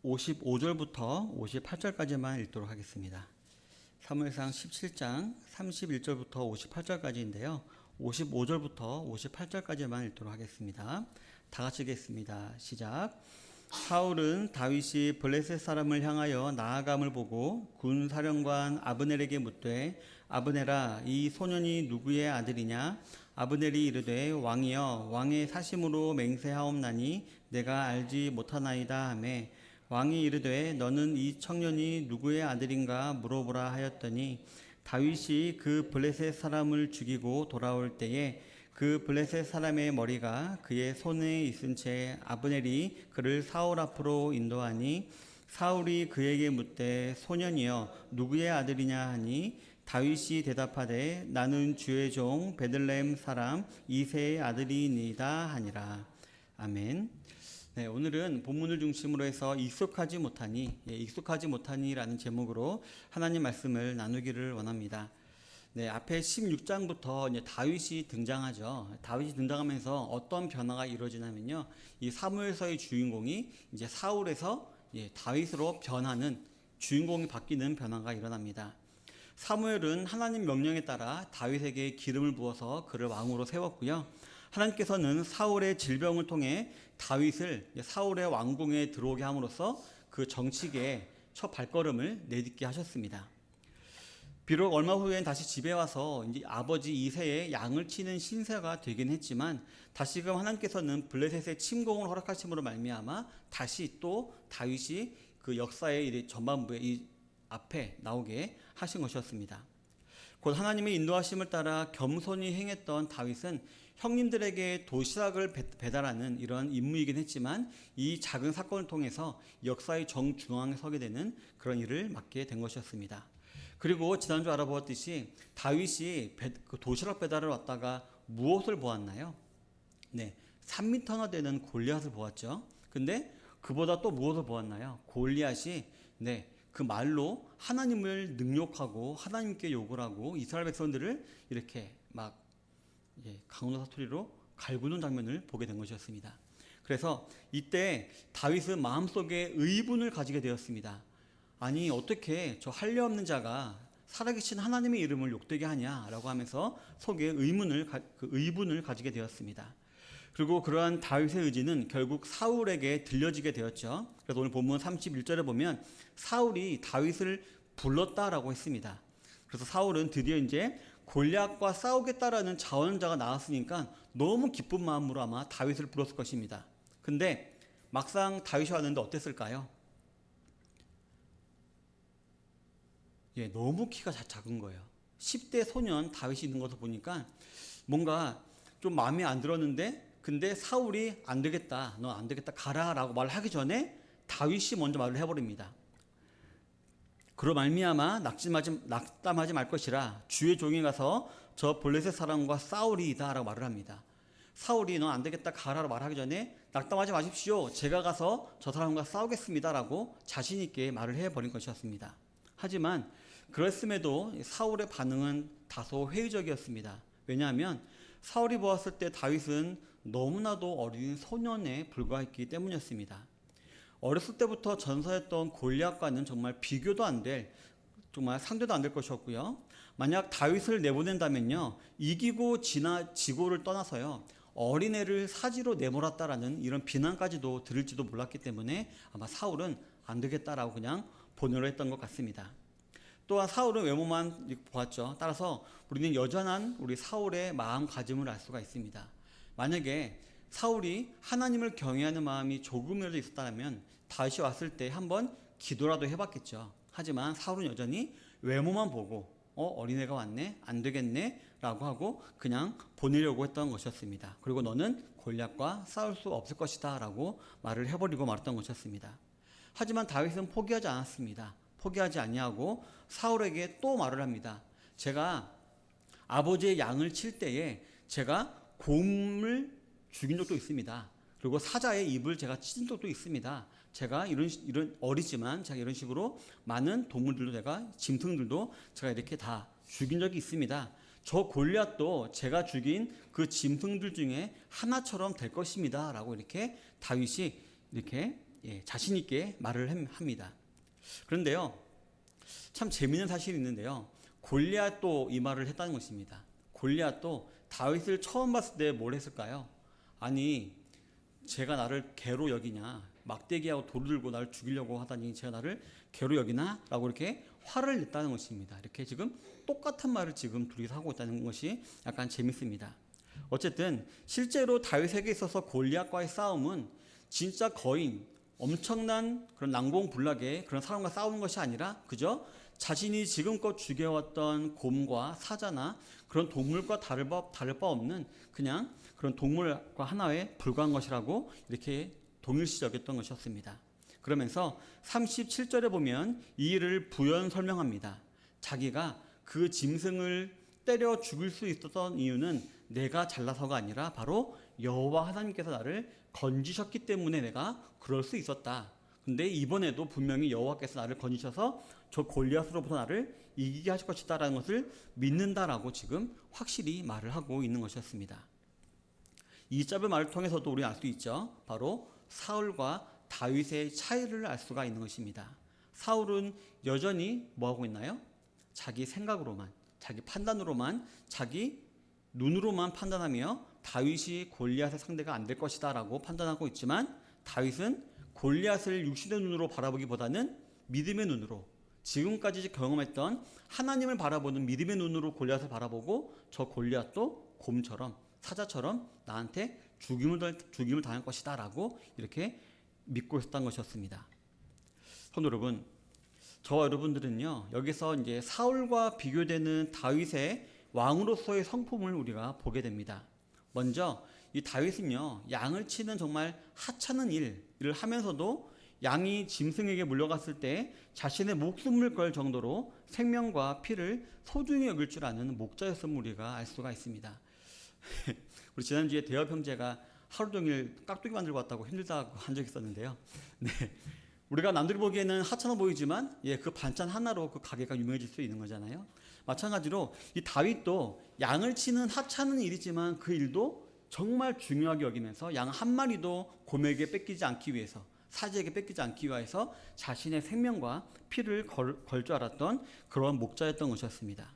55절부터 58절까지만 읽도록 하겠습니다. 사무엘상 17장 31절부터 58절까지인데요. 55절부터 58절까지만 읽도록 하겠습니다. 다 같이 읽겠습니다. 시작. 사울은 다윗이 블레셋 사람을 향하여 나아감을 보고 군 사령관 아브넬에게 묻되 아브넬아 이 소년이 누구의 아들이냐? 아브넬이 이르되 왕이여 왕의 사심으로 맹세하옵나니 내가 알지 못하나이다 하매 왕이 이르되 너는 이 청년이 누구의 아들인가 물어보라 하였더니 다윗이 그 블레셋 사람을 죽이고 돌아올 때에 그 블레셋 사람의 머리가 그의 손에 있은 채 아브넬이 그를 사울 앞으로 인도하니 사울이 그에게 묻되 소년이여 누구의 아들이냐 하니 다윗이 대답하되 나는 주의 종 베들레헴 사람 이새의 아들이니이다 하니라. 아멘. 네, 오늘은 본문을 중심으로 해서 익숙하지 못하니라는 제목으로 하나님 말씀을 나누기를 원합니다. 네, 앞에 16장부터 이제 다윗이 등장하죠. 다윗이 등장하면서 어떤 변화가 이루어지냐면요, 이 사무엘서의 주인공이 이제 사울에서 다윗으로 변하는 주인공이 바뀌는 변화가 일어납니다. 사무엘은 하나님 명령에 따라 다윗에게 기름을 부어서 그를 왕으로 세웠고요. 하나님께서는 사울의 질병을 통해 다윗을 사울의 왕궁에 들어오게 함으로써 그 정치계의 첫 발걸음을 내딛게 하셨습니다. 비록 얼마 후엔 다시 집에 와서 이제 아버지 이새의 양을 치는 신세가 되긴 했지만 다시금 하나님께서는 블레셋의 침공을 허락하심으로 말미암아 다시 또 다윗이 그 역사의 전반부에 이 앞에 나오게 하신 것이었습니다. 곧 하나님의 인도하심을 따라 겸손히 행했던 다윗은 형님들에게 도시락을 배달하는 이런 임무이긴 했지만 이 작은 사건을 통해서 역사의 정중앙에 서게 되는 그런 일을 맡게 된 것이었습니다. 그리고 지난주 알아보았듯이 다윗이 도시락 배달을 왔다가 무엇을 보았나요? 네, 3m나 되는 골리앗을 보았죠. 근데 그보다 또 무엇을 보았나요? 골리앗이 그 말로 하나님을 능욕하고 하나님께 욕을 하고 이스라엘 백성들을 이렇게 막 강도 사투리로 갈구는 장면을 보게 된 것이었습니다. 그래서 이때 다윗은 마음속에 의분을 가지게 되었습니다. 아니 어떻게 저 할례 없는 자가 살아계신 하나님의 이름을 욕되게 하냐라고 하면서 속에 의분을 가지게 되었습니다. 그리고 그러한 다윗의 의지는 결국 사울에게 들려지게 되었죠. 그래서 오늘 본문 31절에 보면 사울이 다윗을 불렀다라고 했습니다. 그래서 사울은 드디어 이제 골리앗과 싸우겠다라는 자원자가 나왔으니까 너무 기쁜 마음으로 아마 다윗을 불렀을 것입니다. 근데 막상 다윗이 왔는데 어땠을까요? 너무 키가 작은 거예요. 10대 소년 다윗이 있는 것을 보니까 뭔가 좀 마음에 안 들었는데 근데 사울이 안 되겠다, 너 안 되겠다, 가라 라고 말을 하기 전에 다윗이 먼저 말을 해버립니다. 그로 말미암아 낙담하지 말 것이라 주의 종이 가서 저 블레셋 사람과 싸우리이다 라고 말을 합니다. 사울이 너 안 되겠다 가라라고 말하기 전에 낙담하지 마십시오, 제가 가서 저 사람과 싸우겠습니다 라고 자신 있게 말을 해버린 것이었습니다. 하지만 그랬음에도 사울의 반응은 다소 회의적이었습니다. 왜냐하면 사울이 보았을 때 다윗은 너무나도 어린 소년에 불과했기 때문이었습니다. 어렸을 때부터 전사했던 골리앗과는 정말 비교도 안 될, 정말 상대도 안 될 것이었고요. 만약 다윗을 내보낸다면요, 이기고 지고를 떠나서요, 어린애를 사지로 내몰았다라는 이런 비난까지도 들을지도 몰랐기 때문에 아마 사울은 안 되겠다라고 그냥 보내려 했던 것 같습니다. 또한 사울은 외모만 보았죠. 따라서 우리는 여전한 우리 사울의 마음가짐을 알 수가 있습니다. 만약에 사울이 하나님을 경외하는 마음이 조금이라도 있었다면 다윗이 왔을 때 한번 기도라도 해봤겠죠. 하지만 사울은 여전히 외모만 보고 어린애가 왔네, 안 되겠네 라고 하고 그냥 보내려고 했던 것이었습니다. 그리고 너는 골리앗과 싸울 수 없을 것이다 라고 말을 해버리고 말았던 것이었습니다. 하지만 다윗은 포기하지 않았습니다. 포기하지 아니하고 사울에게 또 말을 합니다. 제가 아버지의 양을 칠 때에 제가 곰을 죽인 적도 있습니다. 그리고 사자의 입을 제가 찢은 적도 있습니다. 제가 이런 어리지만 제가 이런 식으로 많은 동물들도 짐승들도 제가 이렇게 다 죽인 적이 있습니다. 저 골리앗도 제가 죽인 그 짐승들 중에 하나처럼 될 것입니다 라고 이렇게 다윗이 이렇게 자신 있게 말을 합니다. 그런데요, 참 재미있는 사실이 있는데요. 골리앗도 이 말을 했다는 것입니다. 골리앗도 다윗을 처음 봤을 때 뭘 했을까요? 아니, 제가 나를 개로 여기냐, 막대기하고 돌을 들고 나를 죽이려고 하다니 제가 나를 개로 여기나? 라고 이렇게 화를 냈다는 것입니다. 이렇게 지금 똑같은 말을 지금 둘이서 하고 있다는 것이 약간 재밌습니다. 어쨌든 실제로 다윗에게 있어서 골리앗과의 싸움은 진짜 거인, 엄청난 그런 난공불락의 그런 사람과 싸우는 것이 아니라 그저 자신이 지금껏 죽여왔던 곰과 사자나 그런 동물과 다를 바 없는 그냥 그런 동물과 하나에 불과한 것이라고 이렇게 동일시 여겼던 것이었습니다. 그러면서 37절에 보면 이 일을 부연 설명합니다. 자기가 그 짐승을 때려 죽일 수 있었던 이유는 내가 잘나서가 아니라 바로 여호와 하나님께서 나를 건지셨기 때문에 내가 그럴 수 있었다. 근데 이번에도 분명히 여호와께서 나를 건지셔서 저 골리앗으로부터 나를 이기게 하실 것이다라는 것을 믿는다라고 지금 확실히 말을 하고 있는 것이었습니다. 이 짧은 말을 통해서도 우리는 알 수 있죠. 바로 사울과 다윗의 차이를 알 수가 있는 것입니다. 사울은 여전히 뭐하고 있나요? 자기 생각으로만, 자기 판단으로만, 자기 눈으로만 판단하며 다윗이 골리앗의 상대가 안 될 것이다 라고 판단하고 있지만, 다윗은 골리앗을 육신의 눈으로 바라보기보다는 믿음의 눈으로, 지금까지 경험했던 하나님을 바라보는 믿음의 눈으로 골리앗을 바라보고 저 골리앗도 곰처럼 사자처럼 나한테 죽임을 당할 것이다 라고 이렇게 믿고 있었던 것이었습니다. 성도 여러분, 저와 여러분들은요, 여기서 이제 사울과 비교되는 다윗의 왕으로서의 성품을 우리가 보게 됩니다. 먼저 이 다윗은요, 양을 치는 정말 하찮은 일을 하면서도 양이 짐승에게 물려갔을 때 자신의 목숨을 걸 정도로 생명과 피를 소중히 여길 줄 아는 목자였음을 우리가 알 수가 있습니다. 우리 지난주에 대엽 형제가 하루 종일 깍두기 만들고 왔다고 힘들다고 한 적이 있었는데요. 네. 우리가 남들이 보기에는 하찮아 보이지만 그 반찬 하나로 그 가게가 유명해질 수 있는 거잖아요. 마찬가지로 이 다윗도 양을 치는 하찮은 일이지만 그 일도 정말 중요하게 여기면서 양 한 마리도 곰에게 뺏기지 않기 위해서, 사제에게 뺏기지 않기 위해서 자신의 생명과 피를 걸 줄 알았던 그런 목자였던 것이었습니다.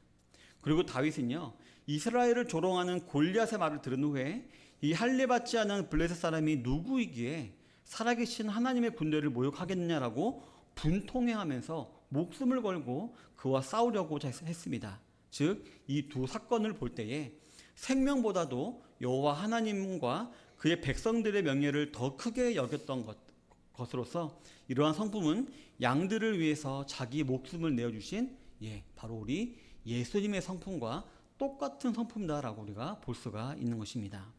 그리고 다윗은요, 이스라엘을 조롱하는 골리앗의 말을 들은 후에 이 할례받지 않은 블레셋 사람이 누구이기에 살아계신 하나님의 군대를 모욕하겠느냐라고 분통해하면서 목숨을 걸고 그와 싸우려고 했습니다. 즉, 이 두 사건을 볼 때에 생명보다도 여호와 하나님과 그의 백성들의 명예를 더 크게 여겼던 것으로서 이러한 성품은 양들을 위해서 자기 목숨을 내어주신 바로 우리 예수님의 성품과 똑같은 성품이다라고 우리가 볼 수가 있는 것입니다.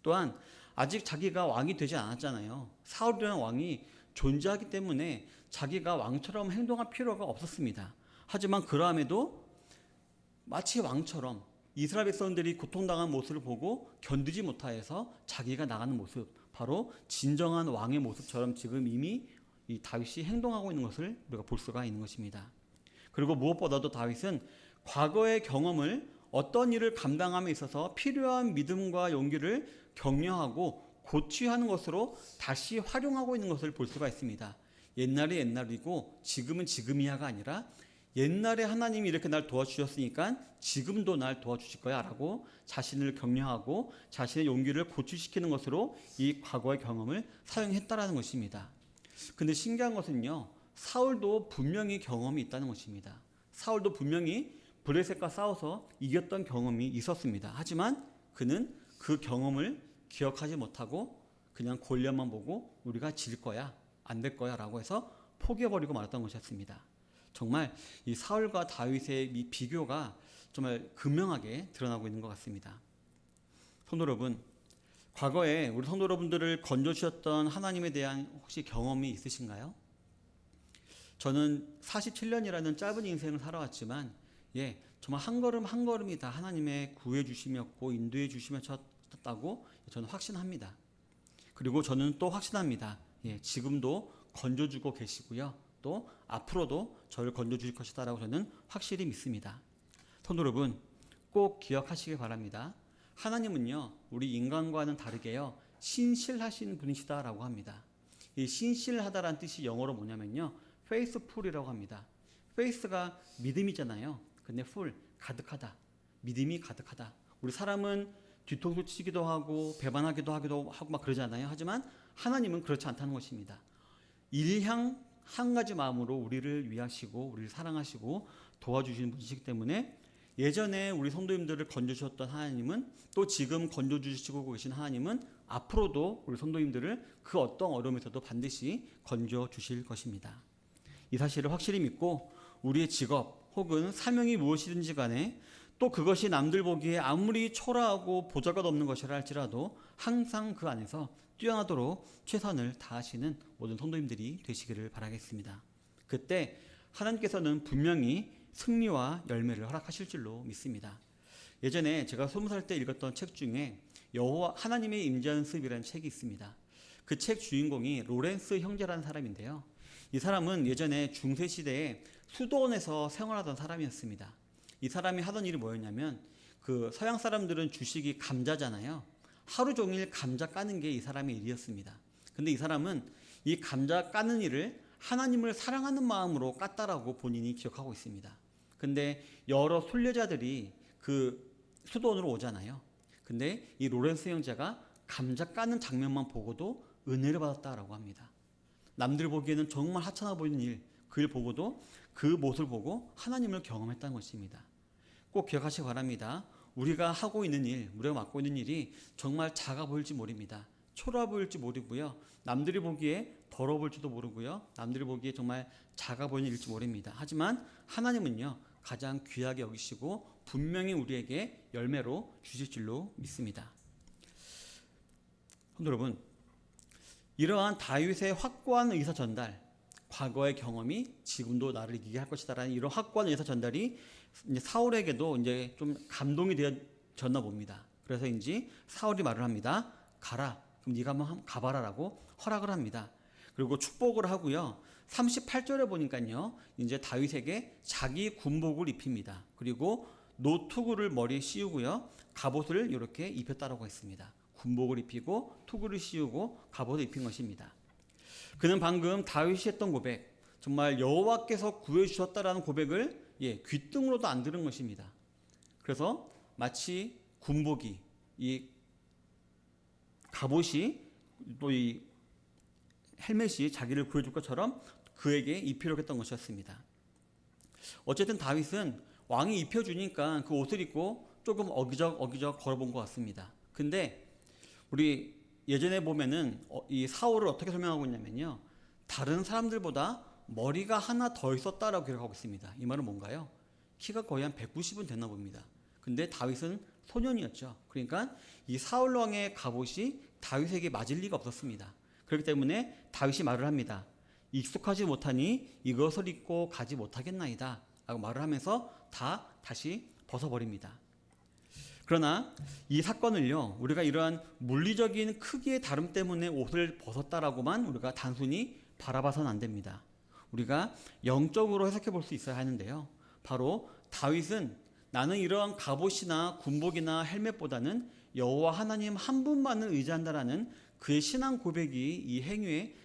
또한 아직 자기가 왕이 되지 않았잖아요. 사울이라는 왕이 존재하기 때문에 자기가 왕처럼 행동할 필요가 없었습니다. 하지만 그러함에도 마치 왕처럼 이스라엘 백성들이 고통당한 모습을 보고 견디지 못하여서 자기가 나가는 모습, 바로 진정한 왕의 모습처럼 지금 이미 이 다윗이 행동하고 있는 것을 우리가 볼 수가 있는 것입니다. 그리고 무엇보다도 다윗은 과거의 경험을 어떤 일을 감당함에 있어서 필요한 믿음과 용기를 격려하고 고취하는 것으로 다시 활용하고 있는 것을 볼 수가 있습니다. 옛날이 옛날이고 지금은 지금이야가 아니라 옛날에 하나님이 이렇게 날 도와주셨으니까 지금도 날 도와주실 거야 라고 자신을 격려하고 자신의 용기를 고취시키는 것으로 이 과거의 경험을 사용했다라는 것입니다. 근데 신기한 것은요, 사울도 분명히 경험이 있다는 것입니다. 사울도 분명히 블레셋과 싸워서 이겼던 경험이 있었습니다. 하지만 그는 그 경험을 기억하지 못하고 그냥 골리앗만 보고 우리가 질 거야, 안 될 거야 라고 해서 포기해버리고 말았던 것이었습니다. 정말 이 사울과 다윗의 이 비교가 정말 극명하게 드러나고 있는 것 같습니다. 성도 여러분, 과거에 우리 성도 여러분들을 건져주셨던 하나님에 대한 혹시 경험이 있으신가요? 저는 47년이라는 짧은 인생을 살아왔지만 정말 한 걸음 한 걸음이 다 하나님의 구해 주심이었고 인도해 주심이었다고 저는 확신합니다. 그리고 저는 또 확신합니다. 지금도 건져주고 계시고요. 또 앞으로도 저를 건져주실 것이다라고 저는 확실히 믿습니다. 성도 여러분, 꼭 기억하시기 바랍니다. 하나님은요, 우리 인간과는 다르게요, 신실하신 분이시다라고 합니다. 이 신실하다라는 뜻이 영어로 뭐냐면요, faithful이라고 합니다. faith가 믿음이잖아요. 근데 full, 가득하다. 믿음이 가득하다. 우리 사람은 뒤통수 치기도 하고 배반하기도 하고 막 그러잖아요. 하지만 하나님은 그렇지 않다는 것입니다. 일향 한 가지 마음으로 우리를 위하시고 우리를 사랑하시고 도와주시는 분이시기 때문에 예전에 우리 성도님들을 건져주셨던 하나님은 또 지금 건져주시고 계신 하나님은 앞으로도 우리 성도님들을 그 어떤 어려움에서도 반드시 건져주실 것입니다. 이 사실을 확실히 믿고 우리의 직업 혹은 사명이 무엇이든지 간에 또 그것이 남들 보기에 아무리 초라하고 보잘것 없는 것이라 할지라도 항상 그 안에서 뛰어나도록 최선을 다하시는 모든 성도님들이 되시기를 바라겠습니다. 그때 하나님께서는 분명히 승리와 열매를 허락하실 줄로 믿습니다. 예전에 제가 20살 때 읽었던 책 중에 여호와 하나님의 임재하는 습이라는 책이 있습니다. 그 책 주인공이 로렌스 형제라는 사람인데요. 이 사람은 예전에 중세시대에 수도원에서 생활하던 사람이었습니다. 이 사람이 하던 일이 뭐였냐면 그 서양 사람들은 주식이 감자잖아요. 하루 종일 감자 까는 게 이 사람의 일이었습니다. 근데 이 사람은 이 감자 까는 일을 하나님을 사랑하는 마음으로 깠다라고 본인이 기억하고 있습니다. 근데 여러 순례자들이 그 수도원으로 오잖아요. 근데 이 로렌스 형제가 감자 까는 장면만 보고도 은혜를 받았다라고 합니다. 남들 보기에는 정말 하찮아 보이는 일, 그 일 보고도 그 모습을 보고 하나님을 경험했다는 것입니다. 꼭 기억하시기 바랍니다. 우리가 하고 있는 일, 우리가 맡고 있는 일이 정말 작아 보일지 모릅니다. 초라해 보일지 모르고요. 남들이 보기에 더러워 보일지도 모르고요. 남들이 보기에 정말 작아 보이는 일일지 모릅니다. 하지만 하나님은요, 가장 귀하게 여기시고 분명히 우리에게 열매로 주실 줄로 믿습니다. 성도 여러분, 이러한 다윗의 확고한 의사 전달, 과거의 경험이 지금도 나를 이기게 할 것이다라는 이런 확고한 의사 전달이 이제 사울에게도 이제 좀 감동이 되어졌나 봅니다. 그래서인지 사울이 말을 합니다. 가라. 그럼 네가 한번 가봐라라고 허락을 합니다. 그리고 축복을 하고요. 38절에 보니까요, 이제 다윗에게 자기 군복을 입힙니다. 그리고 노투구를 머리에 씌우고요, 갑옷을 이렇게 입혔다라고 했습니다. 군복을 입히고 투구를 씌우고 갑옷을 입힌 것입니다. 그는 방금 다윗이 했던 고백, 정말 여호와께서 구해주셨다라는 고백을 귓등으로도 안 들은 것입니다. 그래서 마치 군복이, 이 갑옷이 또 이 헬멧이 자기를 구해줄 것처럼 그에게 입히려고 했던 것이었습니다. 어쨌든 다윗은 왕이 입혀주니까 그 옷을 입고 조금 어기적 걸어본 것 같습니다. 근데 우리 예전에 보면은 이 사울을 어떻게 설명하고 있냐면요, 다른 사람들보다 머리가 하나 더 있었다라고 기록하고 있습니다. 이 말은 뭔가요? 키가 거의 한 190은 됐나 봅니다. 근데 다윗은 소년이었죠. 그러니까 이 사울 왕의 갑옷이 다윗에게 맞을 리가 없었습니다. 그렇기 때문에 다윗이 말을 합니다. 익숙하지 못하니 이것을 입고 가지 못하겠나이다 라고 말을 하면서 다시 벗어버립니다. 그러나 이 사건을요, 우리가 이러한 물리적인 크기의 다름 때문에 옷을 벗었다라고만 우리가 단순히 바라봐서는 안 됩니다. 우리가 영적으로 해석해 볼 수 있어야 하는데요, 바로 다윗은 나는 이러한 갑옷이나 군복이나 헬멧보다는 여호와 하나님 한 분만을 의지한다라는 그의 신앙 고백이 이 행위에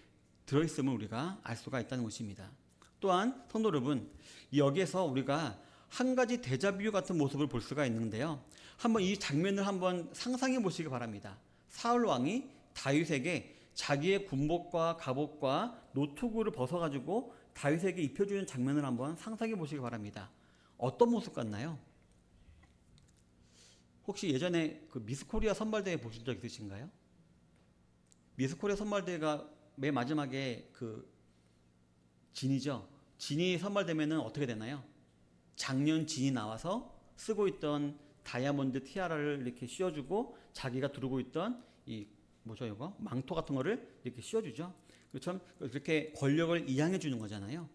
들어있음을 우리가 알 수가 있다는 것입니다. 또한 성도 여러분, 여기에서 우리가 한 가지 데자뷰 같은 모습을 볼 수가 있는데요, 한번 이 장면을 한번 상상해 보시기 바랍니다. 사울 왕이 다윗에게 자기의 군복과 갑옷과 노투구를 벗어가지고 다윗에게 입혀주는 장면을 한번 상상해 보시기 바랍니다. 어떤 모습 같나요? 혹시 예전에 그 미스코리아 선발대회 보신 적 있으신가요? 미스코리아 선발대회가 맨 마지막에 그 진이죠. 진이 선발되면은 어떻게 되나요? 작년 진이 나와서 쓰고 있던 다이아몬드 티아라를 이렇게 씌워주고 자기가 두르고 있던 이 뭐죠 이거 망토 같은 거를 이렇게 씌워주죠. 그렇죠? 그렇게 권력을 이양해 주는 거잖아요.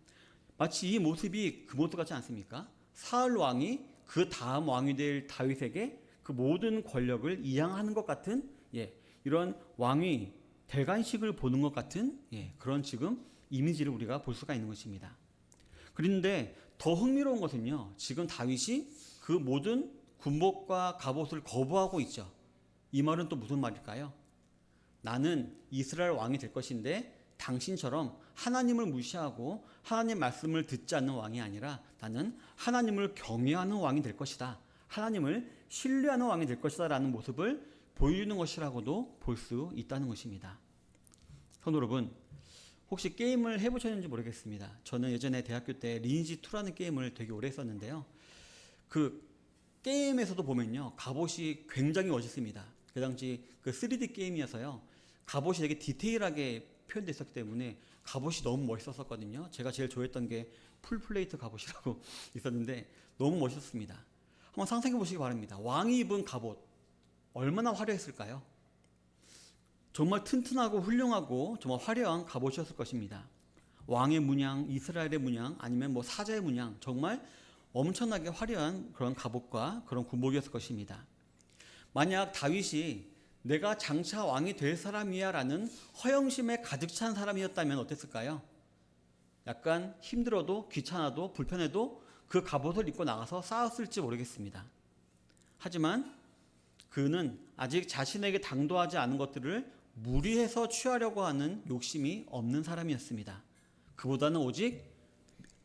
마치 이 모습이 그 모습 같지 않습니까? 사울 왕이 그 다음 왕이 될 다윗에게 그 모든 권력을 이양하는 것 같은 이런 왕위 대관식을 보는 것 같은 그런 지금 이미지를 우리가 볼 수가 있는 것입니다. 그런데 더 흥미로운 것은요, 지금 다윗이 그 모든 군복과 갑옷을 거부하고 있죠. 이 말은 또 무슨 말일까요? 나는 이스라엘 왕이 될 것인데 당신처럼 하나님을 무시하고 하나님 말씀을 듣지 않는 왕이 아니라 나는 하나님을 경외하는 왕이 될 것이다. 하나님을 신뢰하는 왕이 될 것이다 라는 모습을 보여주는 것이라고도 볼 수 있다는 것입니다. 성도 여러분, 혹시 게임을 해보셨는지 모르겠습니다. 저는 예전에 대학교 때 리니지2라는 게임을 되게 오래 했었는데요. 그 게임에서도 보면요, 갑옷이 굉장히 멋있습니다. 그 당시 그 3D 게임이어서요, 갑옷이 되게 디테일하게 표현되어 있었기 때문에 갑옷이 너무 멋있었거든요. 제가 제일 좋아했던 게 풀플레이트 갑옷이라고 있었는데 너무 멋있었습니다. 한번 상상해 보시기 바랍니다. 왕이 입은 갑옷 얼마나 화려했을까요? 정말 튼튼하고 훌륭하고 정말 화려한 갑옷이었을 것입니다. 왕의 문양, 이스라엘의 문양, 아니면 뭐 사자의 문양, 정말 엄청나게 화려한 그런 갑옷과 그런 군복이었을 것입니다. 만약 다윗이 내가 장차 왕이 될 사람이야 라는 허영심에 가득 찬 사람이었다면 어땠을까요? 약간 힘들어도 귀찮아도 불편해도 그 갑옷을 입고 나가서 싸웠을지 모르겠습니다. 하지만 그는 아직 자신에게 당도하지 않은 것들을 무리해서 취하려고 하는 욕심이 없는 사람이었습니다. 그보다는 오직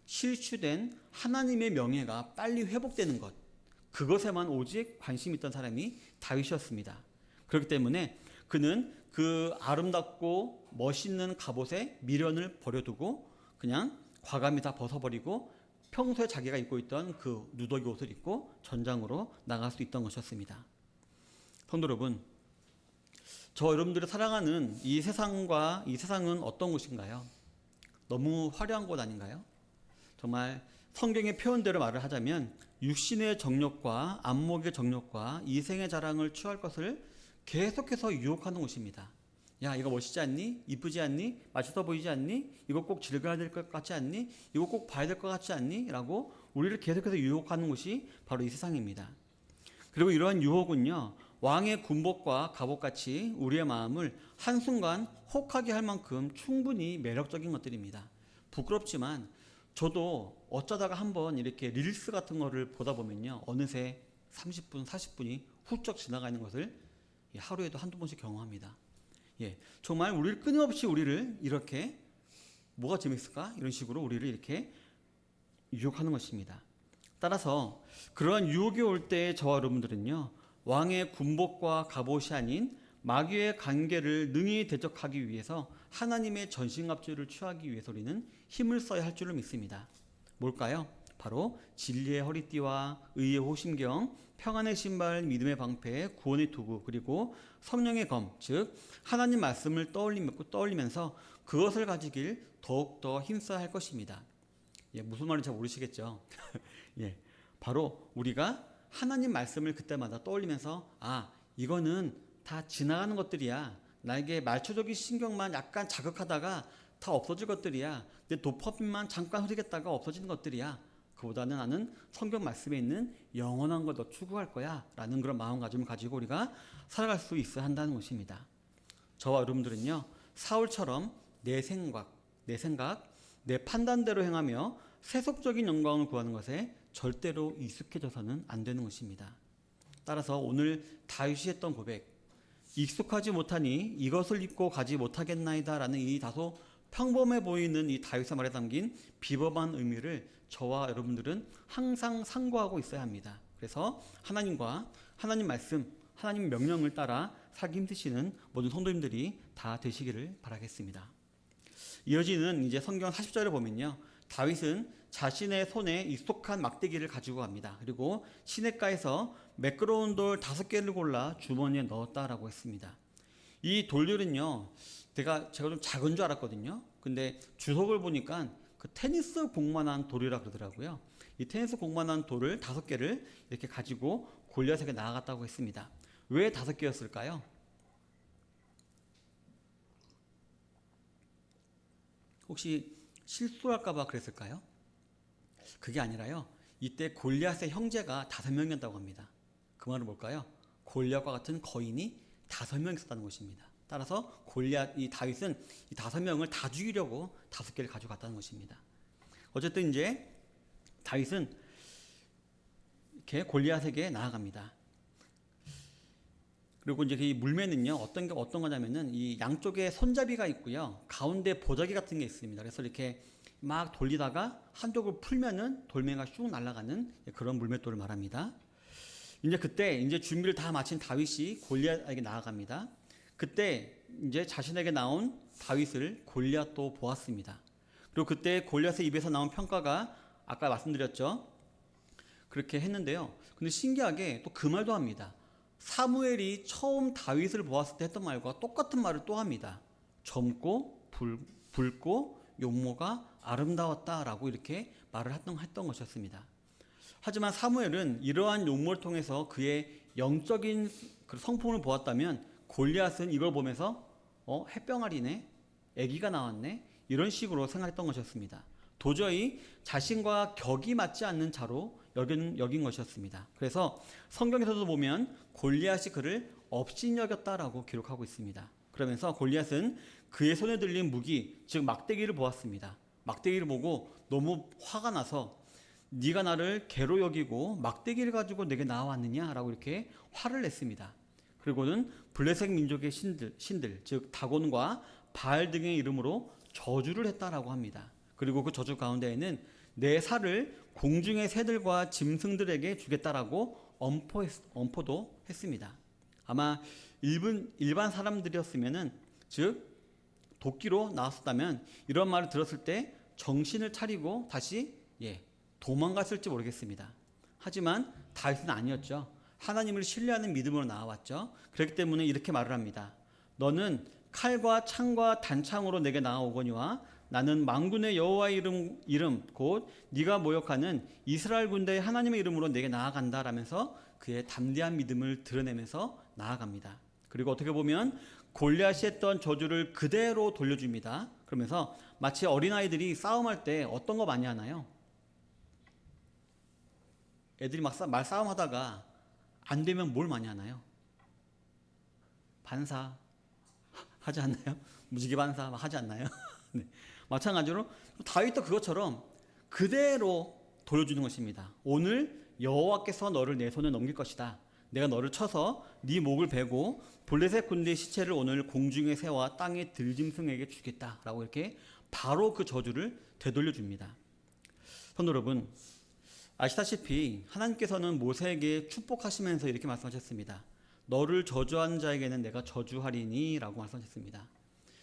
실추된 하나님의 명예가 빨리 회복되는 것, 그것에만 오직 관심이 있던 사람이 다윗이었습니다. 그렇기 때문에 그는 그 아름답고 멋있는 갑옷에 미련을 버려두고 그냥 과감히 다 벗어버리고 평소에 자기가 입고 있던 그 누더기 옷을 입고 전장으로 나갈 수 있던 것이었습니다. 성도 여러분, 저 여러분들이 사랑하는 이 세상은 어떤 곳인가요? 너무 화려한 곳 아닌가요? 정말 성경의 표현대로 말을 하자면 육신의 정욕과 안목의 정욕과 이생의 자랑을 취할 것을 계속해서 유혹하는 곳입니다. 야, 이거 멋있지 않니? 이쁘지 않니? 맛있어 보이지 않니? 이거 꼭 즐겨야 될 것 같지 않니? 이거 꼭 봐야 될 것 같지 않니? 라고 우리를 계속해서 유혹하는 곳이 바로 이 세상입니다. 그리고 이러한 유혹은요, 왕의 군복과 갑옷같이 우리의 마음을 한순간 혹하게 할 만큼 충분히 매력적인 것들입니다. 부끄럽지만 저도 어쩌다가 한번 이렇게 릴스 같은 거를 보다 보면요, 어느새 30분, 40분이 훌쩍 지나가는 것을 하루에도 한두 번씩 경험합니다. 정말 우리를 끊임없이 우리를 이렇게 뭐가 재밌을까? 이런 식으로 우리를 이렇게 유혹하는 것입니다. 따라서 그러한 유혹이 올 때 저와 여러분들은요, 왕의 군복과 갑옷이 아닌 마귀의 관계를 능히 대적하기 위해서 하나님의 전신갑주를 취하기 위해서 우리는 힘을 써야 할 줄을 믿습니다. 뭘까요? 바로 진리의 허리띠와 의의 호심경, 평안의 신발, 믿음의 방패, 구원의 도구, 그리고 성령의 검, 즉 하나님 말씀을 떠올리면서 그것을 가지길 더욱더 힘써야 할 것입니다. 무슨 말인지 잘 모르시겠죠? 바로 우리가 하나님 말씀을 그때마다 떠올리면서 이거는 다 지나가는 것들이야. 나에게 말초적인 신경만 약간 자극하다가 다 없어질 것들이야. 내 도파민만 잠깐 흐르겠다가 없어지는 것들이야. 그보다는 나는 성경 말씀에 있는 영원한 걸 더 추구할 거야 라는 그런 마음가짐을 가지고 우리가 살아갈 수 있어야 한다는 것입니다. 저와 여러분들은요, 사울처럼 내 생각, 내 판단대로 행하며 세속적인 영광을 구하는 것에 절대로 익숙해져서는 안 되는 것입니다. 따라서 오늘 다윗이 했던 고백, 익숙하지 못하니 이것을 입고 가지 못하겠나이다 라는 이 다소 평범해 보이는 이 다윗의 말에 담긴 비범한 의미를 저와 여러분들은 항상 상고하고 있어야 합니다. 그래서 하나님과 하나님 말씀, 하나님 명령을 따라 살기 힘드시는 모든 성도님들이 다 되시기를 바라겠습니다. 이어지는 이제 성경 40절에 보면요, 다윗은 자신의 손에 익숙한 막대기를 가지고 갑니다. 그리고 시냇가에서 매끄러운 돌 5개를 골라 주머니에 넣었다라고 했습니다. 이 돌들은요, 제가 좀 작은 줄 알았거든요. 근데 주석을 보니까 그 테니스 공만한 돌이라 그러더라고요. 이 테니스 공만한 돌을 5개를 이렇게 가지고 골리앗에게 나아갔다고 했습니다. 왜 5개였을까요? 혹시 실수할까봐 그랬을까요? 그게 아니라요, 이때 골리앗의 형제가 5명이었다고 합니다. 그 말은 뭘까요? 골리앗과 같은 거인이 5명 있었다는 것입니다. 따라서 이 다윗은 이 5명을 다 죽이려고 5개를 가져갔다는 것입니다. 어쨌든 이제 다윗은 이렇게 골리앗에게 나아갑니다. 그리고 이제 이 물매는요, 어떤 거냐면은 이 양쪽에 손잡이가 있고요. 가운데 보자기 같은 게 있습니다. 그래서 이렇게 막 돌리다가 한쪽을 풀면은 돌멩이가 쑥 날아가는 그런 물맷돌을 말합니다. 이제 그때 이제 준비를 다 마친 다윗이 골리앗에게 나아갑니다. 그때 이제 자신에게 나온 다윗을 골리앗도 보았습니다. 그리고 그때 골리앗의 입에서 나온 평가가 아까 말씀드렸죠. 그렇게 했는데요. 근데 신기하게 또 그 말도 합니다. 사무엘이 처음 다윗을 보았을 때 했던 말과 똑같은 말을 또 합니다. 젊고 붉고 용모가 아름다웠다라고 이렇게 말을 했던 것이었습니다. 하지만 사무엘은 이러한 용모를 통해서 그의 영적인 그 성품을 보았다면 골리앗은 이걸 보면서 햇병아리네, 아기가 나왔네 이런 식으로 생각했던 것이었습니다. 도저히 자신과 격이 맞지 않는 자로 여긴 것이었습니다. 그래서 성경에서도 보면 골리앗이 그를 업신여겼다라고 기록하고 있습니다. 그러면서 골리앗은 그의 손에 들린 무기, 즉 막대기를 보았습니다. 막대기를 보고 너무 화가 나서 네가 나를 개로 여기고 막대기를 가지고 내게 나왔느냐라고 이렇게 화를 냈습니다. 그리고는 블레셋 민족의 신들, 즉 다곤과 바알 등의 이름으로 저주를 했다라고 합니다. 그리고 그 저주 가운데에는 내 살을 공중의 새들과 짐승들에게 주겠다라고 엄포도 했습니다. 아마 일반 사람들이었으면은, 즉 도끼로 나왔었다면 이런 말을 들었을 때 정신을 차리고 다시 도망갔을지 모르겠습니다. 하지만 다윗은 아니었죠. 하나님을 신뢰하는 믿음으로 나와왔죠. 그렇기 때문에 이렇게 말을 합니다. 너는 칼과 창과 단창으로 내게 나아오거니와 나는 만군의 여호와의 이름 곧 네가 모욕하는 이스라엘 군대의 하나님의 이름으로 내게 나아간다라면서 그의 담대한 믿음을 드러내면서 나아갑니다. 그리고 어떻게 보면 골리앗이 했던 저주를 그대로 돌려줍니다. 그러면서 마치 어린아이들이 싸움할 때 어떤 거 많이 하나요? 애들이 막 말싸움하다가 안 되면 뭘 많이 하나요? 반사 하지 않나요? 무지개 반사 막 하지 않나요? 네. 마찬가지로 다윗도 그것처럼 그대로 돌려주는 것입니다. 오늘 여호와께서 너를 내 손에 넘길 것이다. 내가 너를 쳐서 네 목을 베고 블레셋 군대의 시체를 오늘 공중의 새와 땅의 들짐승에게 주겠다라고 이렇게 바로 그 저주를 되돌려 줍니다. 성도 여러분, 아시다시피 하나님께서는 모세에게 축복하시면서 이렇게 말씀하셨습니다. 너를 저주하는 자에게는 내가 저주하리니 라고 말씀하셨습니다.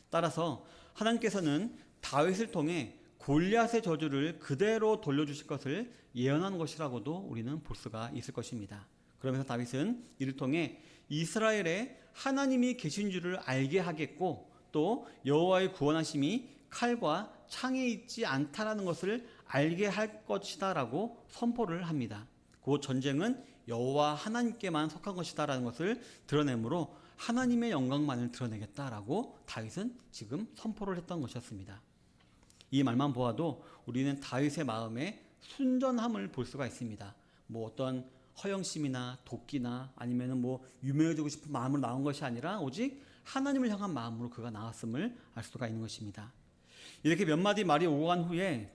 따라서 하나님께서는 다윗을 통해 골리앗의 저주를 그대로 돌려주실 것을 예언한 것이라고도 우리는 볼 수가 있을 것입니다. 그러면서 다윗은 이를 통해 이스라엘에 하나님이 계신 줄을 알게 하겠고 또 여호와의 구원하심이 칼과 창에 있지 않다라는 것을 알게 할 것이다 라고 선포를 합니다. 그 전쟁은 여호와 하나님께만 속한 것이다 라는 것을 드러내므로 하나님의 영광만을 드러내겠다라고 다윗은 지금 선포를 했던 것이었습니다. 이 말만 보아도 우리는 다윗의 마음에 순전함을 볼 수가 있습니다. 뭐 어떤 허영심이나 도끼나 아니면은 뭐 유명해지고 싶은 마음으로 나온 것이 아니라 오직 하나님을 향한 마음으로 그가 나왔음을 알 수가 있는 것입니다. 이렇게 몇 마디 말이 오고 간 후에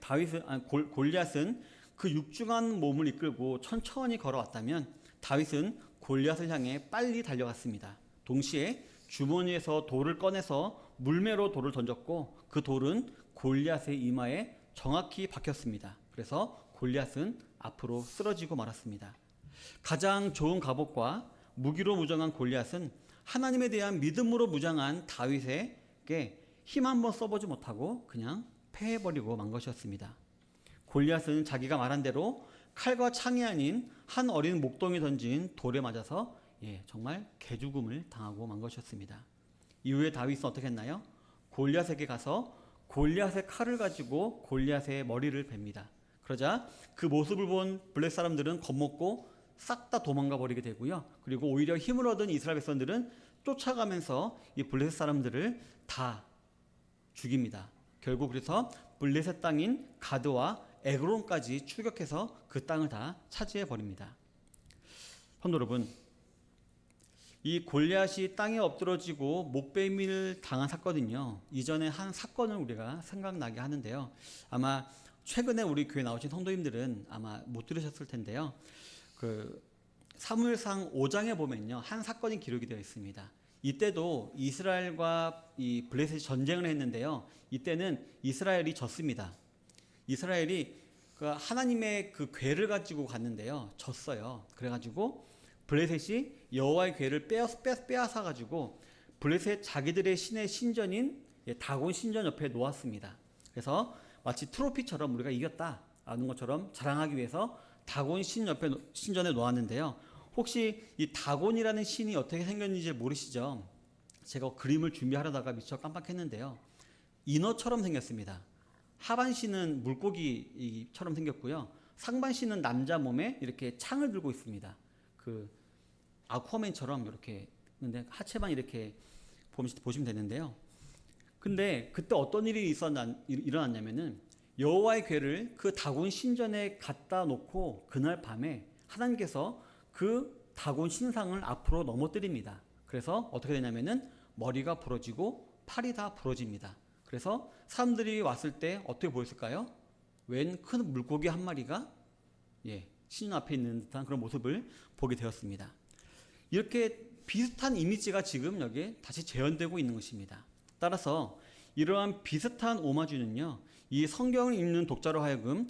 골리앗은 그 육중한 몸을 이끌고 천천히 걸어왔다면 다윗은 골리앗을 향해 빨리 달려갔습니다. 동시에 주머니에서 돌을 꺼내서 물매로 돌을 던졌고 그 돌은 골리앗의 이마에 정확히 박혔습니다. 그래서 골리앗은 앞으로 쓰러지고 말았습니다. 가장 좋은 갑옷과 무기로 무장한 골리앗은 하나님에 대한 믿음으로 무장한 다윗에게 힘 한번 써보지 못하고 그냥 패해버리고 만 것이었습니다. 골리앗은 자기가 말한 대로 칼과 창이 아닌 한 어린 목동이 던진 돌에 맞아서 정말 개죽음을 당하고 만 것이었습니다. 이후에 다윗은 어떻게 했나요? 골리앗에게 가서 골리앗의 칼을 가지고 골리앗의 머리를 뱁니다. 그러자 그 모습을 본 블레셋 사람들은 겁먹고 싹 다 도망가 버리게 되고요. 그리고 오히려 힘을 얻은 이스라엘 백성들은 쫓아가면서 이 블레셋 사람들을 다 죽입니다. 결국 그래서 블레셋 땅인 가드와 에그론까지 추격해서 그 땅을 다 차지해 버립니다. 성도 여러분, 이 골리앗이 땅에 엎드러지고 목베임을 당한 사건은요, 이전에 한 사건을 우리가 생각나게 하는데요. 아마 최근에 우리 교회 나오신 성도님들은 아마 못 들으셨을 텐데요. 그 사무엘상 5장에 보면요, 한 사건이 기록이 되어 있습니다. 이때도 이스라엘과 이 블레셋이 전쟁을 했는데요. 이때는 이스라엘이 졌습니다. 이스라엘이 그 하나님의 그 궤를 가지고 갔는데요, 졌어요. 그래가지고 블레셋이 여호와의 궤를 빼앗아 가지고 블레셋 자기들의 신의 신전인 다곤 신전 옆에 놓았습니다. 그래서 마치 트로피처럼 우리가 이겼다라는 것처럼 자랑하기 위해서 다곤 신전에 놓았는데요. 혹시 이 다곤이라는 신이 어떻게 생겼는지 모르시죠? 제가 그림을 준비하려다가 미처 깜빡했는데요. 인어처럼 생겼습니다. 하반신은 물고기처럼 생겼고요. 상반신은 남자 몸에 이렇게 창을 들고 있습니다. 그 아쿠아맨처럼 이렇게 있는데 하체만 이렇게 보시면 되는데요. 근데 그때 어떤 일이 일어났냐면은 여호와의 궤를 그 다곤 신전에 갖다 놓고 그날 밤에 하나님께서 그 다곤 신상을 앞으로 넘어뜨립니다. 그래서 어떻게 되냐면은 머리가 부러지고 팔이 다 부러집니다. 그래서 사람들이 왔을 때 어떻게 보였을까요? 웬 큰 물고기 한 마리가 신전 앞에 있는 듯한 그런 모습을 보게 되었습니다. 이렇게 비슷한 이미지가 지금 여기에 다시 재현되고 있는 것입니다. 따라서 이러한 비슷한 오마주는요, 이 성경을 읽는 독자로 하여금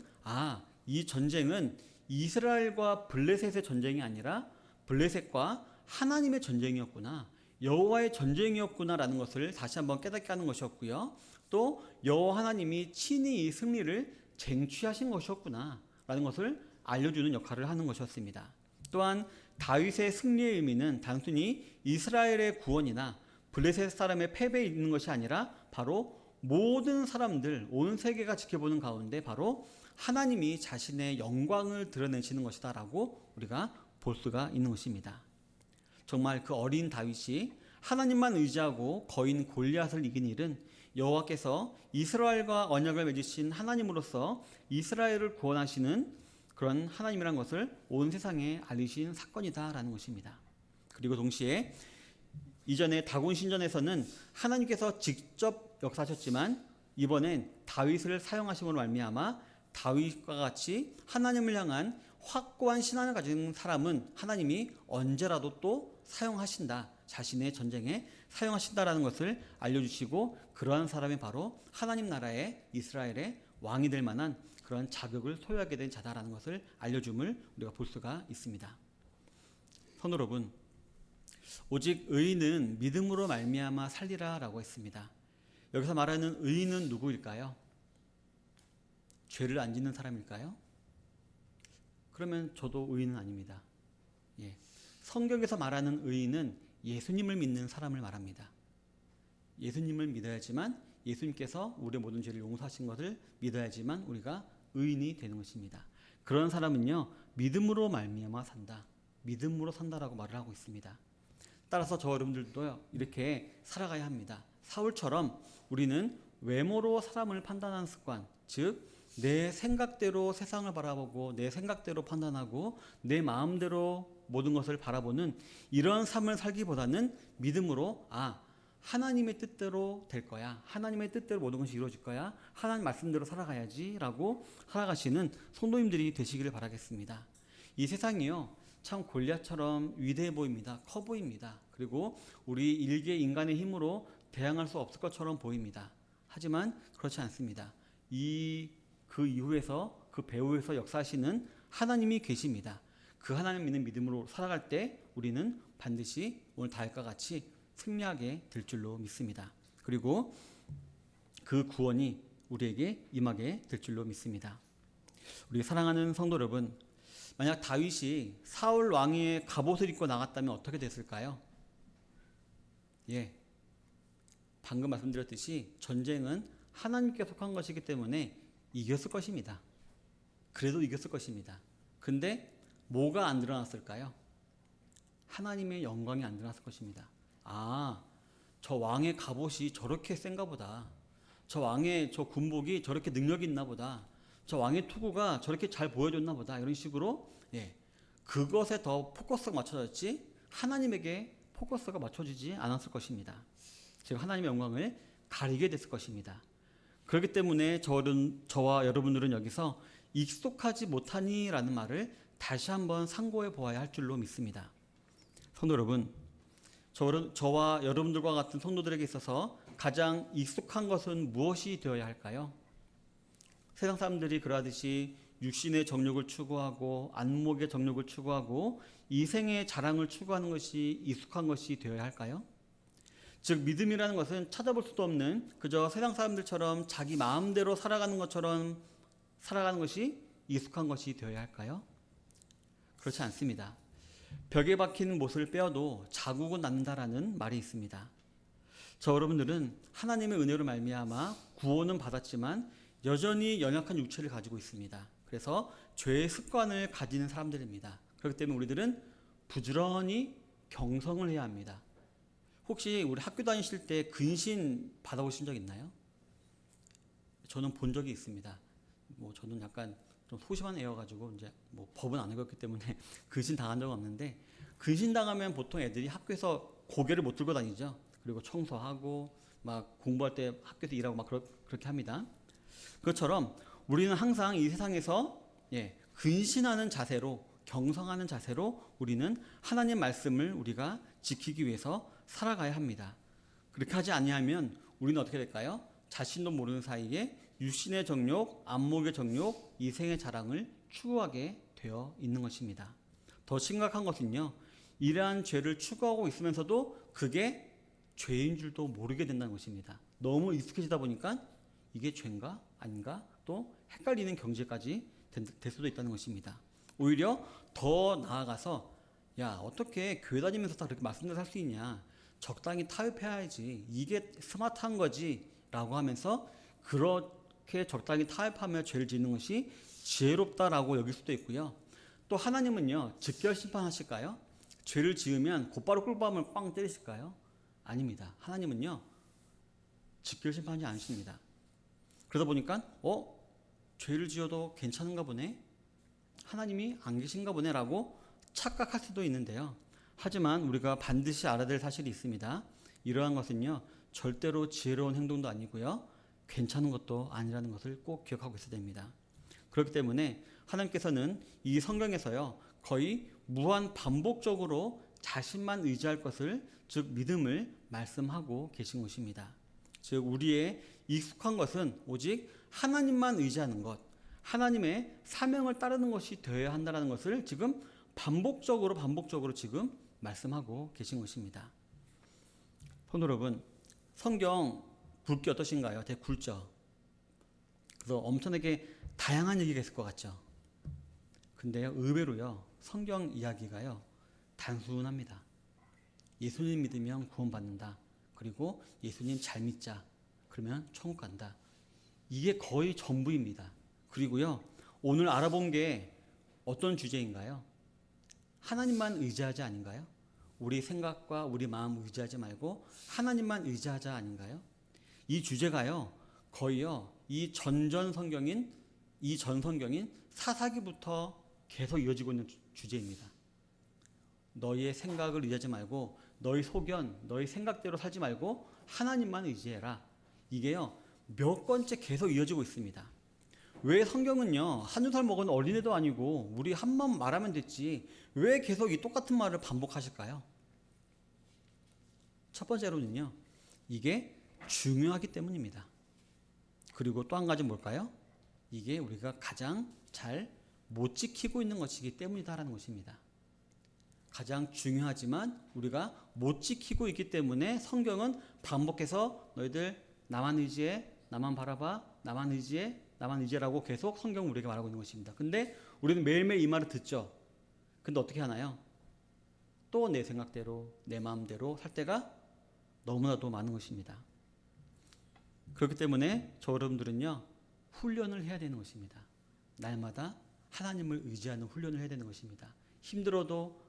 이 전쟁은 이스라엘과 블레셋의 전쟁이 아니라 블레셋과 하나님의 전쟁이었구나, 여호와의 전쟁이었구나라는 것을 다시 한번 깨닫게 하는 것이었고요. 또 여호와 하나님이 친히 이 승리를 쟁취하신 것이었구나라는 것을 알려주는 역할을 하는 것이었습니다. 또한 다윗의 승리의 의미는 단순히 이스라엘의 구원이나 블레셋 사람의 패배에 있는 것이 아니라 바로 모든 사람들, 온 세계가 지켜보는 가운데 바로 하나님이 자신의 영광을 드러내시는 것이다라고 우리가 볼 수가 있는 것입니다. 정말 그 어린 다윗이 하나님만 의지하고 거인 골리앗을 이긴 일은 여호와께서 이스라엘과 언약을 맺으신 하나님으로서 이스라엘을 구원하시는 그런 하나님이란 것을 온 세상에 알리신 사건이다라는 것입니다. 그리고 동시에 이전에 다곤 신전에서는 하나님께서 직접 역사하셨지만 이번엔 다윗을 사용하심으로 말미암아 다윗과 같이 하나님을 향한 확고한 신앙을 가진 사람은 하나님이 언제라도 또 사용하신다, 자신의 전쟁에 사용하신다라는 것을 알려주시고, 그러한 사람이 바로 하나님 나라의 이스라엘의 왕이 될 만한 그런 자격을 소유하게 된 자다라는 것을 알려줌을 우리가 볼 수가 있습니다. 성도 여러분, 오직 의인은 믿음으로 말미암아 살리라라고 했습니다. 여기서 말하는 의인은 누구일까요? 죄를 안 짓는 사람일까요? 그러면 저도 의인은 아닙니다. 성경에서 말하는 의인은 예수님을 믿는 사람을 말합니다. 예수님을 믿어야지만, 예수님께서 우리의 모든 죄를 용서하신 것을 믿어야지만 우리가 의인이 되는 것입니다. 그런 사람은요, 믿음으로 말미암아 산다, 믿음으로 산다라고 말을 하고 있습니다. 따라서 저 여러분들도 이렇게 살아가야 합니다. 사울처럼 우리는 외모로 사람을 판단하는 습관, 즉 내 생각대로 세상을 바라보고 내 생각대로 판단하고 내 마음대로 모든 것을 바라보는 이런 삶을 살기보다는 믿음으로 하나님의 뜻대로 될 거야, 하나님의 뜻대로 모든 것이 이루어질 거야, 하나님 말씀대로 살아가야지 라고 살아가시는 성도님들이 되시기를 바라겠습니다. 이 세상이요, 참 골리앗처럼 위대해 보입니다. 커 보입니다. 그리고 우리 일개 인간의 힘으로 대항할 수 없을 것처럼 보입니다. 하지만 그렇지 않습니다. 그 이후에서, 그 배후에서 역사하시는 하나님이 계십니다. 그 하나님 믿는 믿음으로 살아갈 때 우리는 반드시 오늘 다윗과 같이 승리하게 될 줄로 믿습니다. 그리고 그 구원이 우리에게 임하게 될 줄로 믿습니다. 우리 사랑하는 성도 여러분, 만약 다윗이 사울 왕의 갑옷을 입고 나갔다면 어떻게 됐을까요? 방금 말씀드렸듯이 전쟁은 하나님께 속한 것이기 때문에 이겼을 것입니다. 그래도 이겼을 것입니다. 근데 뭐가 안 드러났을까요? 하나님의 영광이 안 드러났을 것입니다. 저 왕의 갑옷이 저렇게 센가 보다, 저 왕의 저 군복이 저렇게 능력이 있나 보다, 저 왕의 투구가 저렇게 잘 보여줬나 보다, 이런 식으로 그것에 더 포커스가 맞춰졌지 하나님에게 포커스가 맞춰지지 않았을 것입니다. 즉 하나님의 영광을 가리게 됐을 것입니다. 그렇기 때문에 저와 여러분들은 여기서 익숙하지 못하니라는 말을 다시 한번 상고해 보아야 할 줄로 믿습니다. 성도 여러분, 저와 여러분들과 같은 성도들에게 있어서 가장 익숙한 것은 무엇이 되어야 할까요? 세상 사람들이 그러하듯이 육신의 정욕을 추구하고 안목의 정욕을 추구하고 이생의 자랑을 추구하는 것이 익숙한 것이 되어야 할까요? 즉 믿음이라는 것은 찾아볼 수도 없는 그저 세상 사람들처럼 자기 마음대로 살아가는 것처럼 살아가는 것이 익숙한 것이 되어야 할까요? 그렇지 않습니다. 벽에 박힌 못을 빼어도 자국은 남는다라는 말이 있습니다. 저 여러분들은 하나님의 은혜로 말미암아 구원은 받았지만 여전히 연약한 육체를 가지고 있습니다. 그래서 죄의 습관을 가지는 사람들입니다. 그렇기 때문에 우리들은 부지런히 경성을 해야 합니다. 혹시 우리 학교 다니실 때 근신 받아보신 적 있나요? 저는 본 적이 있습니다. 저는 약간 좀 소심한 애여가지고 이제 법은 안 읽었기 때문에 근신 당한 적은 없는데, 근신 당하면 보통 애들이 학교에서 고개를 못 들고 다니죠. 그리고 청소하고 막 공부할 때 학교에서 일하고 막 그렇게 합니다. 그것처럼 우리는 항상 이 세상에서 근신하는 자세로, 경성하는 자세로 우리는 하나님 말씀을 우리가 지키기 위해서 살아가야 합니다. 그렇게 하지 아니하면 우리는 어떻게 될까요? 자신도 모르는 사이에 육신의 정욕, 안목의 정욕, 이생의 자랑을 추구하게 되어 있는 것입니다. 더 심각한 것은요, 이러한 죄를 추구하고 있으면서도 그게 죄인 줄도 모르게 된다는 것입니다. 너무 익숙해지다 보니까 이게 죄인가 아닌가 또 헷갈리는 경지까지 될 수도 있다는 것입니다. 오히려 더 나아가서 어떻게 교회 다니면서 다 그렇게 말씀대로 살 수 있냐, 적당히 타협해야지, 이게 스마트한 거지 라고 하면서 그렇게 적당히 타협하며 죄를 짓는 것이 지혜롭다라고 여길 수도 있고요. 또 하나님은요, 즉결 심판하실까요? 죄를 지으면 곧바로 꿀밤을 빵 때리실까요? 아닙니다. 하나님은요, 즉결 심판하지 않으십니다. 그러다 보니까 죄를 지어도 괜찮은가 보네, 하나님이 안 계신가 보네 라고 착각할 수도 있는데요. 하지만 우리가 반드시 알아야 될 사실이 있습니다. 이러한 것은요, 절대로 지혜로운 행동도 아니고요, 괜찮은 것도 아니라는 것을 꼭 기억하고 있어야 됩니다. 그렇기 때문에 하나님께서는 이 성경에서요, 거의 무한 반복적으로 자신만 의지할 것을, 즉 믿음을 말씀하고 계신 것입니다. 즉 우리의 익숙한 것은 오직 하나님만 의지하는 것, 하나님의 사명을 따르는 것이 되어야 한다는 것을 지금 반복적으로 지금 말씀하고 계신 것입니다. 성도 여러분, 성경 굵기 어떠신가요? 되게 굵죠? 그래서 엄청나게 다양한 얘기가 있을 것 같죠? 근데요, 의외로요, 성경 이야기가요, 단순합니다. 예수님 믿으면 구원받는다. 그리고 예수님 잘 믿자. 그러면 천국 간다. 이게 거의 전부입니다. 그리고요, 오늘 알아본 게 어떤 주제인가요? 하나님만 의지하자 아닌가요? 우리 생각과 우리 마음 의지하지 말고 하나님만 의지하자 아닌가요? 이 주제가요, 거의요, 이 전 성경인 사사기부터 계속 이어지고 있는 주제입니다. 너희의 생각을 의지하지 말고, 너희 소견, 너희 생각대로 살지 말고 하나님만 의지해라. 이게요, 몇 번째 계속 이어지고 있습니다. 왜 성경은요, 한두 살 먹은 어린애도 아니고 우리 한 번 말하면 됐지, 왜 계속 이 똑같은 말을 반복하실까요? 첫 번째로는요, 이게 중요하기 때문입니다. 그리고 또 한 가지 뭘까요? 이게 우리가 가장 잘 못 지키고 있는 것이기 때문이다라는 것입니다. 가장 중요하지만 우리가 못 지키고 있기 때문에 성경은 반복해서 너희들 나만 의지해, 나만 바라봐, 나만 의지해, 나만 의지라고 계속 성경은 우리에게 말하고 있는 것입니다. 근데 우리는 매일매일 이 말을 듣죠. 근데 어떻게 하나요? 또 내 생각대로, 내 마음대로 살 때가 너무나도 많은 것입니다. 그렇기 때문에 저 여러분들은요, 훈련을 해야 되는 것입니다. 날마다 하나님을 의지하는 훈련을 해야 되는 것입니다. 힘들어도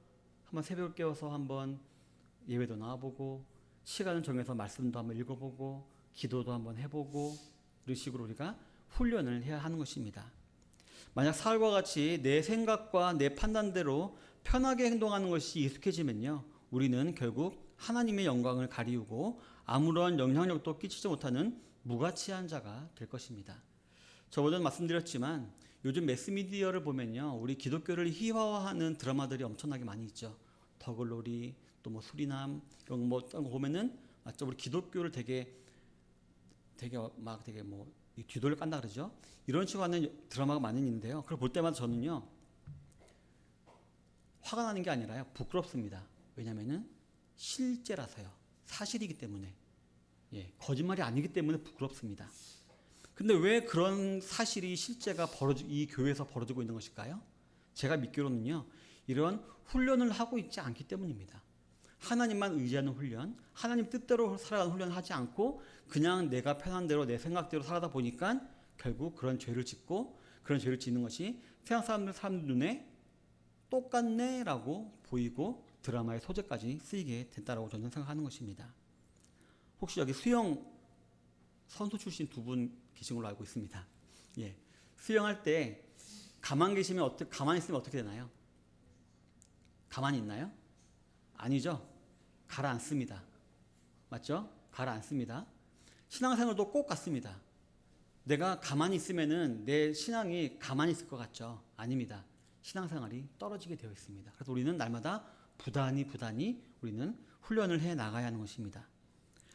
한번 새벽을 깨워서 한번 예배도 나와보고, 시간을 정해서 말씀도 한번 읽어보고, 기도도 한번 해보고, 이런 식으로 우리가 훈련을 해야 하는 것입니다. 만약 사울과 같이 내 생각과 내 판단대로 편하게 행동하는 것이 익숙해지면요, 우리는 결국 하나님의 영광을 가리우고 아무런 영향력도 끼치지 못하는 무가치한 자가 될 것입니다. 저번에 말씀드렸지만 요즘 매스미디어를 보면요, 우리 기독교를 희화화하는 드라마들이 엄청나게 많이 있죠. 더글로리, 또 뭐 수리남 이런 거 보면은 맞죠? 우리 기독교를 되게 뭐 뒤돌려 깐다 그러죠. 이런 식으로 하는 드라마가 많이 있는데요. 그걸 볼 때마다 저는요, 화가 나는 게 아니라요, 부끄럽습니다. 왜냐면은 실제라서요. 사실이기 때문에. 예, 거짓말이 아니기 때문에 부끄럽습니다. 근데 왜 그런 사실이 실제가 이 교회에서 벌어지고 있는 것일까요? 제가 믿기로는요, 이런 훈련을 하고 있지 않기 때문입니다. 하나님만 의지하는 훈련, 하나님 뜻대로 살아가는 훈련을 하지 않고 그냥 내가 편한 대로 내 생각대로 살아다 보니까 결국 그런 죄를 짓고, 그런 죄를 짓는 것이 세상 사람들 눈에 똑같네라고 보이고 드라마의 소재까지 쓰이게 됐다라고 저는 생각하는 것입니다. 혹시 여기 수영 선수 출신 두 분 계신 걸로 알고 있습니다. 예, 수영할 때 가만히 있으면 어떻게 되나요? 가만히 있나요? 아니죠. 가라앉습니다. 맞죠? 가라앉습니다. 신앙생활도 꼭 같습니다. 내가 가만히 있으면은 내 신앙이 가만히 있을 것 같죠? 아닙니다. 신앙생활이 떨어지게 되어 있습니다. 그래서 우리는 날마다 부단히 우리는 훈련을 해 나가야 하는 것입니다.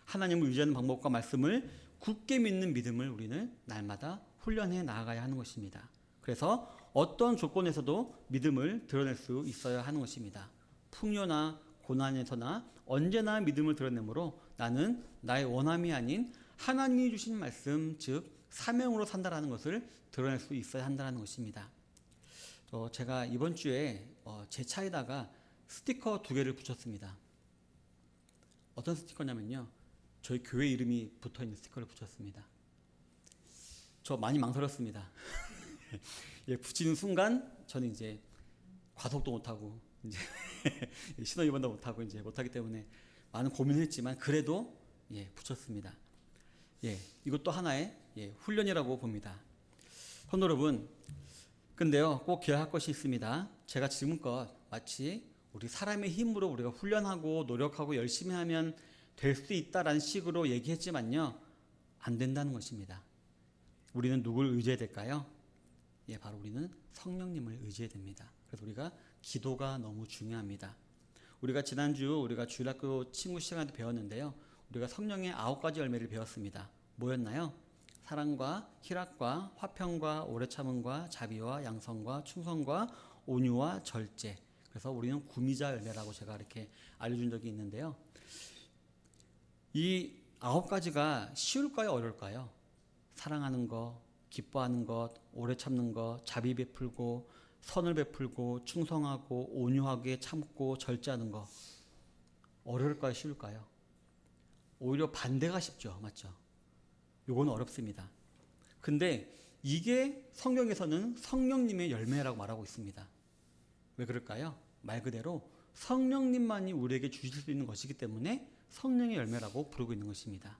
하나님을 의지하는 방법과 말씀을 굳게 믿는 믿음을 우리는 날마다 훈련해 나가야 하는 것입니다. 그래서 어떤 조건에서도 믿음을 드러낼 수 있어야 하는 것입니다. 풍요나 고난에서나 언제나 믿음을 드러내므로 나는 나의 원함이 아닌 하나님이 주신 말씀, 즉 사명으로 산다라는 것을 드러낼 수 있어야 한다는 것입니다. 제가 이번 주에 제 차에다가 스티커 2개를 붙였습니다. 어떤 스티커냐면요, 저희 교회 이름이 붙어있는 스티커를 붙였습니다. 저 많이 망설였습니다. 예, 붙이는 순간 저는 이제 과속도 못하고 이제 신호위반도 못하고 이제 못하기 때문에 많은 고민을 했지만 그래도 붙였습니다. 예, 이것도 하나의 훈련이라고 봅니다. 성도 여러분, 근데요, 꼭 기억할 것이 있습니다. 제가 지금껏 마치 우리 사람의 힘으로 우리가 훈련하고 노력하고 열심히 하면 될 수 있다라는 식으로 얘기했지만요, 안 된다는 것입니다. 우리는 누굴 의지해야 될까요? 예, 바로 우리는 성령님을 의지해야 됩니다. 그래서 우리가 기도가 너무 중요합니다. 우리가 지난주 우리가 주일학교 친구 시간에 배웠는데요, 우리가 성령의 9가지 열매를 배웠습니다. 뭐였나요? 사랑과 희락과 화평과 오래 참음과 자비와 양성과 충성과 온유와 절제. 그래서 우리는 구미자 열매라고 제가 이렇게 알려준 적이 있는데요, 이 9가지가 쉬울까요, 어려울까요? 사랑하는 것, 기뻐하는 것, 오래 참는 것, 자비 베풀고 선을 베풀고 충성하고 온유하게 참고 절제하는 것, 어려울까요, 쉬울까요? 오히려 반대가 쉽죠. 맞죠? 요건 어렵습니다. 근데 이게 성경에서는 성령님의 열매라고 말하고 있습니다. 왜 그럴까요? 말 그대로 성령님만이 우리에게 주실 수 있는 것이기 때문에 성령의 열매라고 부르고 있는 것입니다.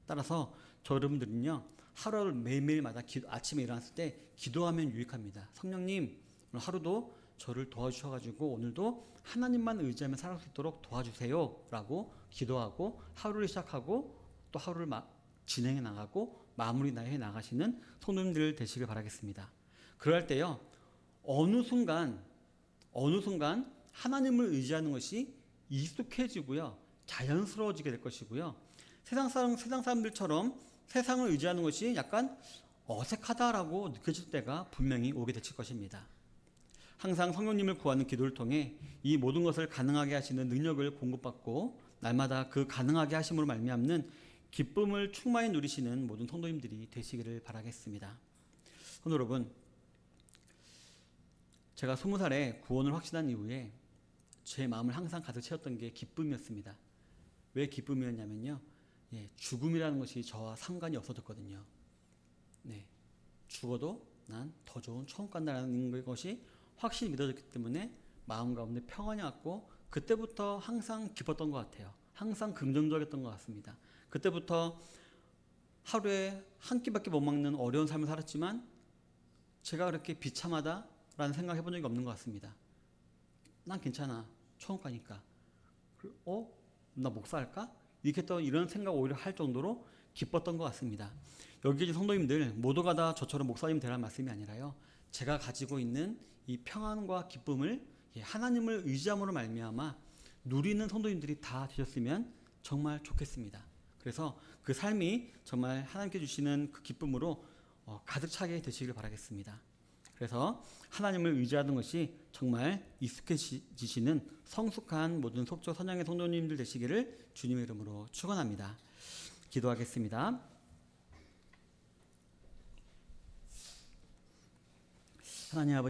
따라서 저 여러분들은요, 하루를 매일매일마다 아침에 일어났을 때 기도하면 유익합니다. 성령님, 오늘 하루도 저를 도와주셔가지고 오늘도 하나님만 의지하며 살아갈 수 있도록 도와주세요 라고 기도하고 하루를 시작하고 또 하루를 진행해 나가고 마무리 해 나가시는 성도님들 되시길 바라겠습니다. 그럴 때요, 어느 순간 하나님을 의지하는 것이 익숙해지고요, 자연스러워지게 될 것이고요, 세상 사람들처럼 세상을 의지하는 것이 약간 어색하다라고 느껴질 때가 분명히 오게 될 것입니다. 항상 성령님을 구하는 기도를 통해 이 모든 것을 가능하게 하시는 능력을 공급받고 날마다 그 가능하게 하심으로 말미암는 기쁨을 충만히 누리시는 모든 성도님들이 되시기를 바라겠습니다. 성도 여러분, 제가 20살에 구원을 확신한 이후에 제 마음을 항상 가득 채웠던 게 기쁨이었습니다. 왜 기쁨이었냐면요, 죽음이라는 것이 저와 상관이 없어졌거든요. 죽어도 난 더 좋은 천국 간다는 것이 확실히 믿어졌기 때문에 마음 가운데 평안이 왔고, 그때부터 항상 기뻤던 것 같아요. 항상 긍정적이었던 것 같습니다. 그때부터 하루에 한 끼밖에 못 먹는 어려운 삶을 살았지만 제가 그렇게 비참하다라는 생각 해본 적이 없는 것 같습니다. 난 괜찮아, 천국 가니까. 나 목사할까? 이런 생각 오히려 할 정도로 기뻤던 것 같습니다. 여기 계신 성도님들 모두가 다 저처럼 목사님 되라는 말씀이 아니라요. 제가 가지고 있는 이 평안과 기쁨을 하나님을 의지함으로 말미암아 누리는 성도님들이 다 되셨으면 정말 좋겠습니다. 그래서 그 삶이 정말 하나님께 주시는 그 기쁨으로 가득 차게 되시길 바라겠습니다. 그래서 하나님을 의지하는 것이 정말 익숙해지시는 성숙한 모든 속초 선양의 성도님들 되시기를 주님의 이름으로 축원합니다. 기도하겠습니다. 하나님 아버지